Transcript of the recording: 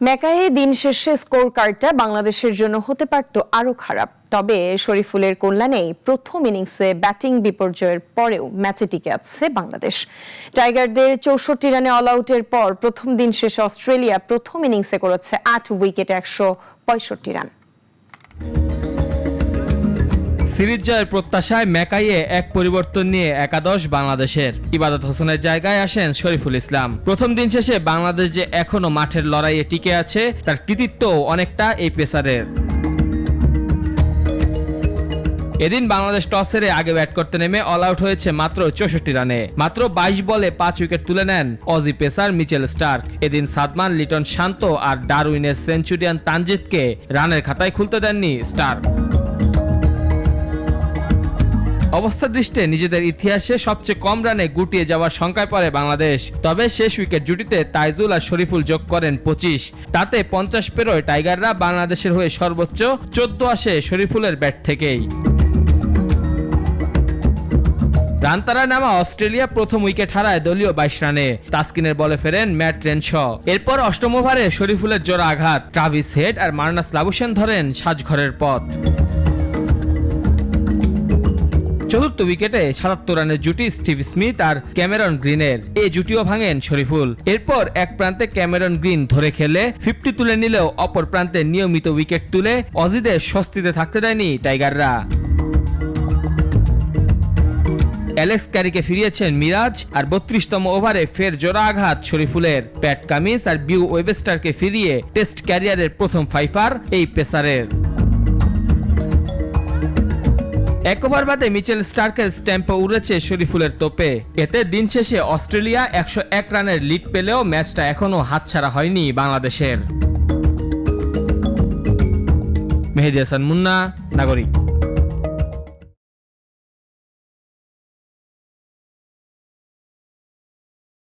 মেকায়ে দিন শেষে স্কোর কার্ডটা বাংলাদেশের জন্য হতে পারত আরও খারাপ। তবে শরীফুলের কল্যাণেই প্রথম ইনিংসে ব্যাটিং বিপর্যয়ের পরেও ম্যাচে টিকে আছে বাংলাদেশ। টাইগারদের ৬৪ রানে অল আউটের পর প্রথম দিন শেষে অস্ট্রেলিয়া প্রথম ইনিংসে করেছে ৮ উইকেটে ১৬৫ রান। সিরিজ জয়ের প্রত্যাশায় মেকাইয়ে এক পরিবর্তন নিয়ে একাদশ বাংলাদেশের। ইবাদত হোসেনের জায়গায় আসেন শরীফুল ইসলাম। প্রথম দিন শেষে বাংলাদেশ যে এখনো মাঠের লড়াইয়ে টিকে আছে তার কৃতিত্ব অনেকটা এই পেসারের। এদিন বাংলাদেশ টস হেরে আগে ব্যাট করতে নেমে অল আউট হয়েছে মাত্র ৬৪ রানে। মাত্র ২২ বলে ৫ উইকেট তুলে নেন অজি পেসার মিচেল স্টার্ক। এদিন সাদমান, লিটন শান্ত আর ডারউইনের সেঞ্চুরিয়ান তানজিদকে রানের খাতায় খুলতে দেননি স্টার্ক। অবস্থা দৃষ্টে নিজেদের ইতিহাসে সবচেয়ে কম রানে গুটিয়ে যাওয়ার শঙ্কায় পড়ে বাংলাদেশ। তবে শেষ উইকেট জুটিতে তাইজুল আর শরীফুল যোগ করেন ২৫। তাতে ৫০ পেরোয় টাইগাররা বাংলাদেশের হয়ে সর্বোচ্চ ১৪ আসে শরীফুলের ব্যাট থেকেই। রানতারায় নামা অস্ট্রেলিয়া প্রথম উইকেট হারায় দলীয় ২২ রানে। তাসকিনের বলে ফেরেন ম্যাট রেনশ। এরপর অষ্টম ওভারে শরীফুলের জোড়া আঘাত, ট্রাভিস হেড আর মার্নাস লাবুশেন ধরেন সাজঘরের পথ। চতুর্থ উইকেটে ৭৭ রানের জুটি স্টিভ স্মিথ আর ক্যামেরন গ্রিনের। এই জুটিও ভাঙেন শরীফুল। এরপর এক প্রান্তে ক্যামেরন গ্রিন ধরে খেলে 50 তুলে নিলেও অপর প্রান্তে নিয়মিত উইকেট তুলে অজিদের স্বস্তিতে থাকতে দেয়নি টাইগাররা। অ্যালেক্স ক্যারিকে ফিরিয়েছেন মিরাজ আর ৩২তম ওভারে ফের জোড়া আঘাত শরীফুলের। প্যাট কামিন্স আর বিউ ওয়েবস্টারকে ফিরিয়ে টেস্ট ক্যারিয়ারের প্রথম ফাইফার এই পেসারের। এক ওভার বাদে মিচেল স্টার্কের স্ট্যাম্পও উড়েছে শরীফুলের তোপে। এতে দিন শেষে অস্ট্রেলিয়া ১০১ রানের লিড পেলেও ম্যাচটা এখনো হাতছাড়া হয়নি বাংলাদেশের। মেহেদী হাসান মুন্না, নাগরিক।